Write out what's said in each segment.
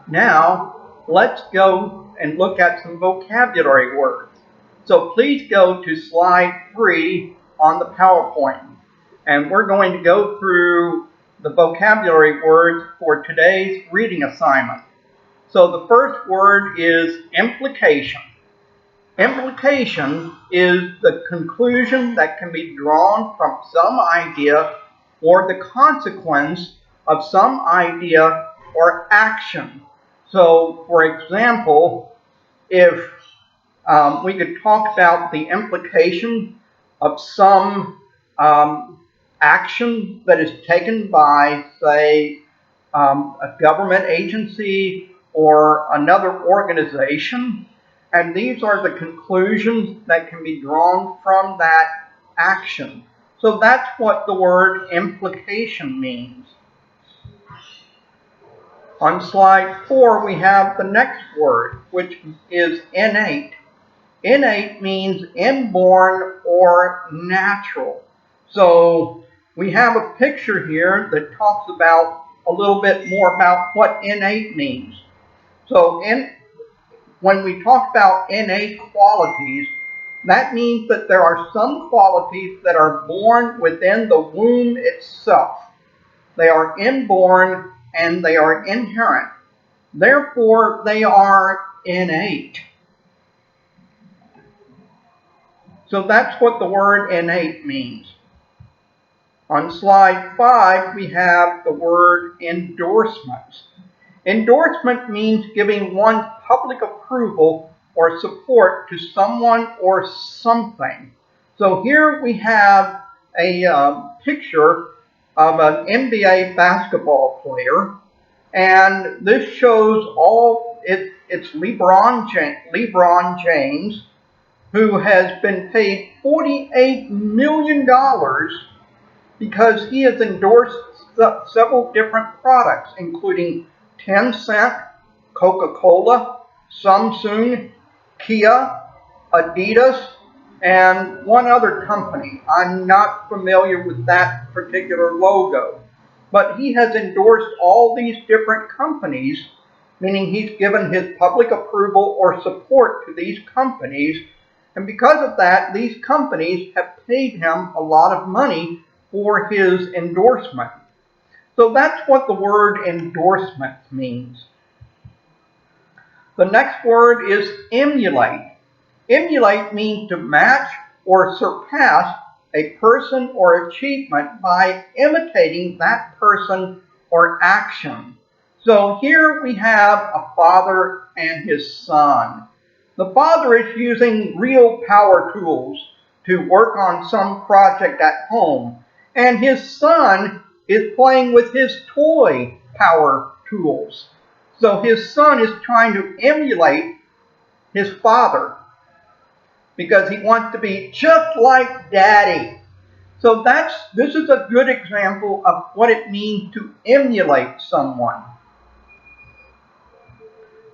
Now, let's go and look at some vocabulary words. So please go to slide 3 on the PowerPoint. And we're going to go through the vocabulary words for today's reading assignment. So the first word is implication. Implication is the conclusion that can be drawn from some idea or the consequence of some idea or action. So, for example, if we could talk about the implication of some action that is taken by, say, a government agency or another organization, and these are the conclusions that can be drawn from that action. So that's what the word implication means. On slide 4, we have the next word, which is innate. Innate means inborn or natural. So we have a picture here that talks about a little bit more about what innate means. So when we talk about innate qualities, that means that there are some qualities that are born within the womb itself. They are inborn and they are inherent. Therefore, they are innate. So that's what the word innate means. On slide 5, we have the word endorsements. Endorsement means giving one's public approval or support to someone or something. So here we have a picture of an NBA basketball player, and this shows it's LeBron James, who has been paid $48 million because he has endorsed several different products, including Tencent, Coca-Cola, Samsung, Kia, Adidas, and one other company. I'm not familiar with that particular logo. But he has endorsed all these different companies, meaning he's given his public approval or support to these companies. And because of that, these companies have paid him a lot of money for his endorsement. So that's what the word endorsement means. The next word is emulate. Emulate means to match or surpass a person or achievement by imitating that person or action. So here we have a father and his son. The father is using real power tools to work on some project at home, and his son is playing with his toy power tools. So his son is trying to emulate his father because he wants to be just like daddy. So this is a good example of what it means to emulate someone.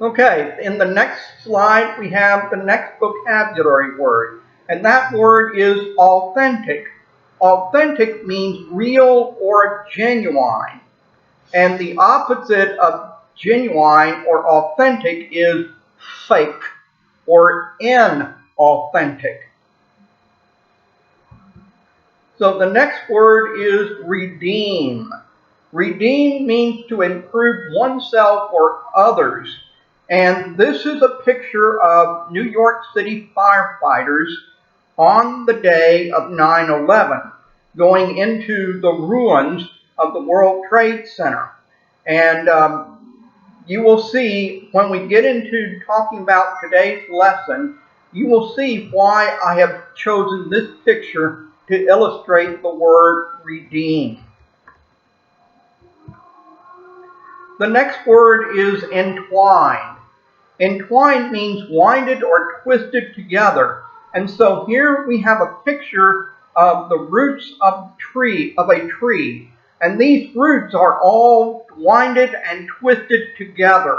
Okay, in the next slide we have the next vocabulary word, and that word is authentic. Authentic means real or genuine, and the opposite of genuine or authentic is fake or inauthentic. So the next word is redeem. Redeem means to improve oneself or others. And this is a picture of New York City firefighters on the day of 9/11, going into the ruins of the World Trade Center. And you will see when we get into talking about today's lesson, you will see why I have chosen this picture to illustrate the word redeem. The next word is entwined. Entwined means winded or twisted together. And so here we have a picture of the roots of a tree. And these roots are all winded and twisted together.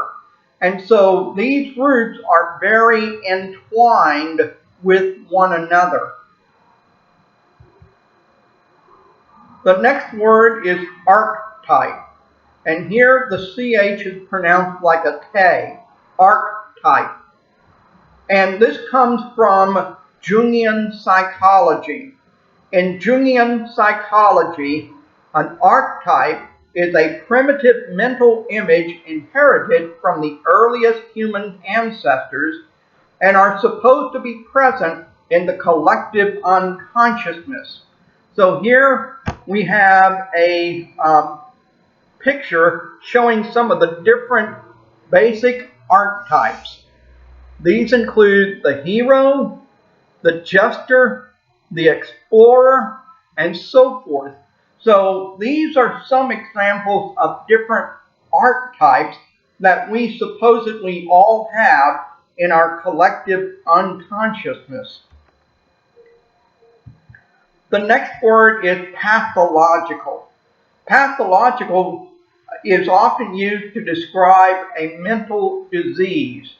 And so these roots are very entwined with one another. The next word is archetype. And here the CH is pronounced like a K, archetype. And this comes from Jungian psychology. In Jungian psychology, an archetype is a primitive mental image inherited from the earliest human ancestors and are supposed to be present in the collective unconsciousness. So here we have a picture showing some of the different basic archetypes. These include the hero, the jester, the explorer, and so forth. So these are some examples of different archetypes that we supposedly all have in our collective unconsciousness. The next word is pathological. Pathological is often used to describe a mental disease,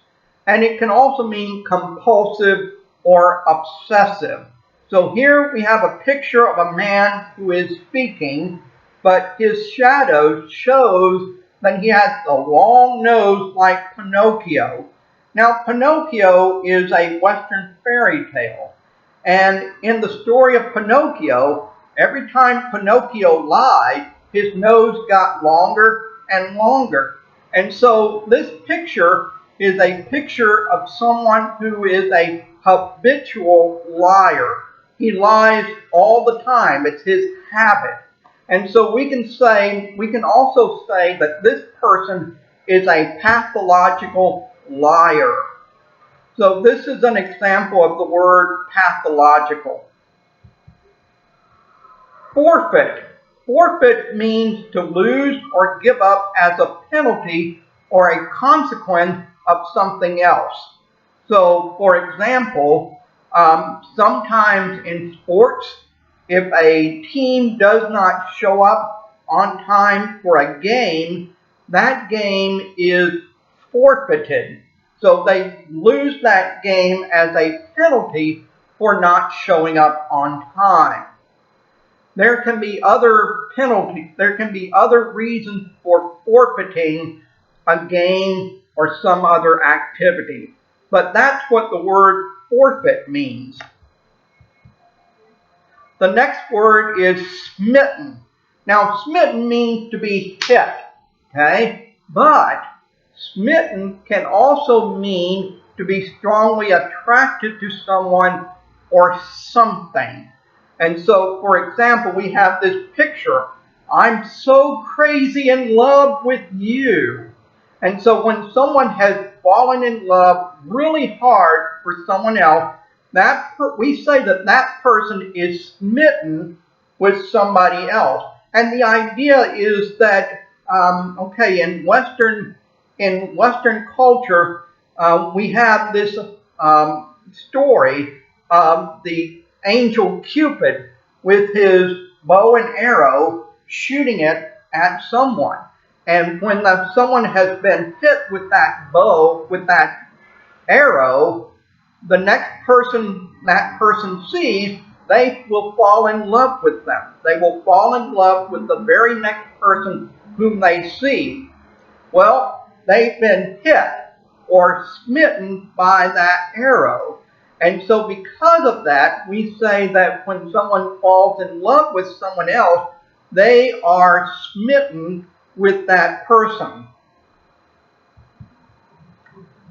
and it can also mean compulsive or obsessive. So here we have a picture of a man who is speaking, but his shadow shows that he has a long nose like Pinocchio. Now, Pinocchio is a Western fairy tale, and in the story of Pinocchio, every time Pinocchio lied, his nose got longer and longer. And so this picture is a picture of someone who is a habitual liar. He lies all the time. It's his habit. And so we can also say that this person is a pathological liar. So this is an example of the word pathological. Forfeit. Forfeit means to lose or give up as a penalty or a consequence of something else. So, for example, sometimes in sports, if a team does not show up on time for a game, that game is forfeited. So they lose that game as a penalty for not showing up on time. There can be other penalties, there can be other reasons for forfeiting a game or some other activity. But that's what the word forfeit means. The next word is smitten. Now, smitten means to be hit, okay? But smitten can also mean to be strongly attracted to someone or something. And so, for example, we have this picture. I'm so crazy in love with you. And so when someone has fallen in love really hard for someone else, we say that that person is smitten with somebody else. And the idea is that, in Western culture, we have this story of the angel Cupid with his bow and arrow shooting it at someone. And when someone has been hit with that bow, with that arrow, the next person that person sees, they will fall in love with them. They will fall in love with the very next person whom they see. Well, they've been hit or smitten by that arrow. And so because of that, we say that when someone falls in love with someone else, they are smitten with that person.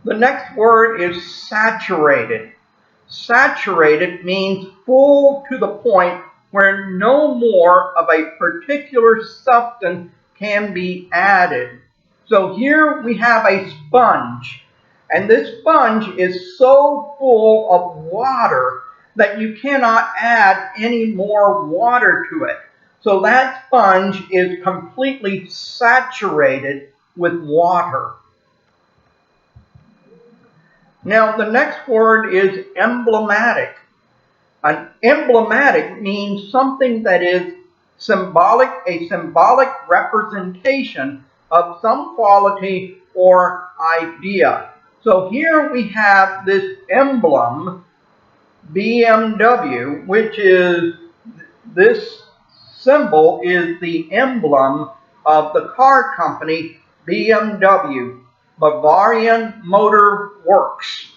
The next word is saturated. Saturated means full to the point where no more of a particular substance can be added. So here we have a sponge, and this sponge is so full of water that you cannot add any more water to it. So that sponge is completely saturated with water. Now the next word is emblematic. An emblematic means something that is symbolic, a symbolic representation of some quality or idea. So here we have this emblem, BMW, this symbol is the emblem of the car company BMW, Bavarian Motor Works.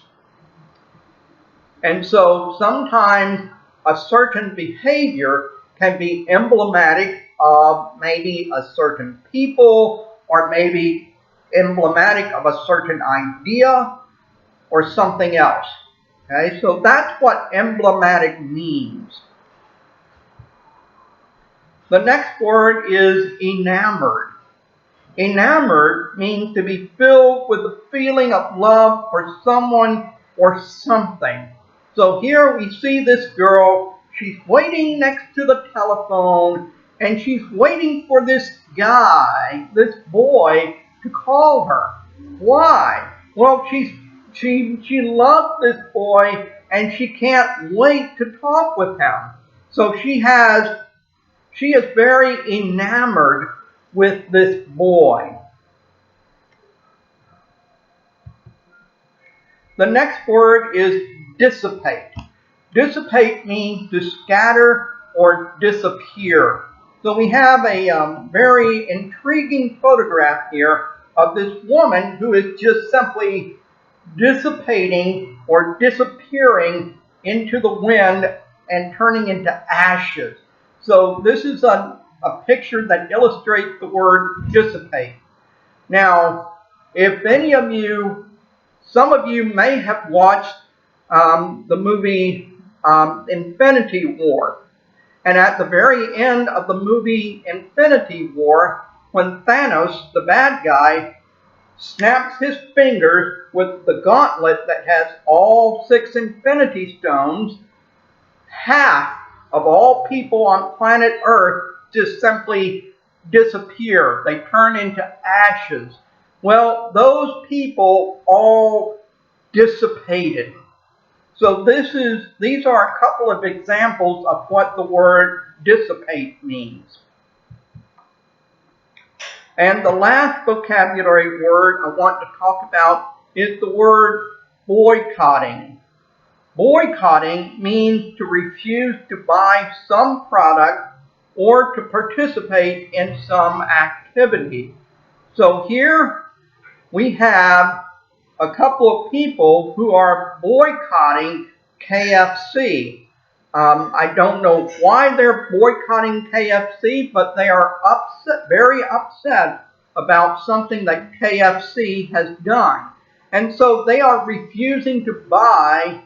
And so sometimes a certain behavior can be emblematic of maybe a certain people, or maybe emblematic of a certain idea or something else. Okay, so that's what emblematic means. The next word is enamored. Enamored means to be filled with the feeling of love for someone or something. So here we see this girl, she's waiting next to the telephone, and she's waiting for this guy, this boy, to call her. Why? Well, she loves this boy, and she can't wait to talk with him. So she is very enamored with this boy. The next word is dissipate. Dissipate means to scatter or disappear. So we have a very intriguing photograph here of this woman who is just simply dissipating or disappearing into the wind and turning into ashes. So this is a picture that illustrates the word dissipate. Now, if any of you, some of you may have watched the movie Infinity War. And at the very end of the movie Infinity War, when Thanos, the bad guy, snaps his fingers with the gauntlet that has all 6 Infinity Stones, half of all people on planet Earth just simply disappear. They turn into ashes. Well, those people all dissipated. So these are a couple of examples of what the word dissipate means. And the last vocabulary word I want to talk about is the word boycotting. Boycotting means to refuse to buy some product or to participate in some activity. So here we have a couple of people who are boycotting KFC. I don't know why they're boycotting KFC, but they are upset, very upset about something that KFC has done. And so they are refusing to buy